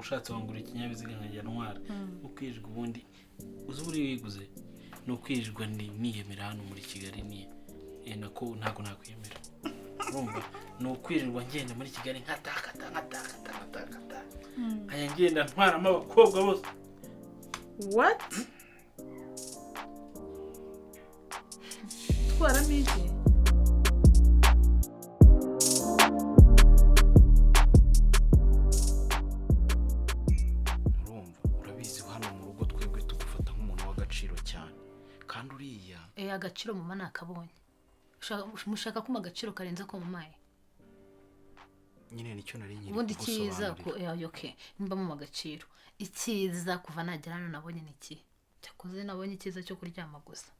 ushatse wangura ikinyabiziga nkajya ntwara ukwirirwa ubundi uzi buri wiguze no kwirirwa niyemera hano muri Kigali ni nako ntago nakwiyemera urumva no kwirirwa ngenda muri Kigali nkatakata aya ngenda ntwaramo abakobwa bose what twara mije agaciro mama nakabonye mushaka kuma agaciro karenza ko mamaye nyine nicyo nari nyine ubundi kiza ko okay nimba mu magaciro ikiza kuva nagerana nabonye niki cyakoze nabonye ikiza cyo kuryama gusa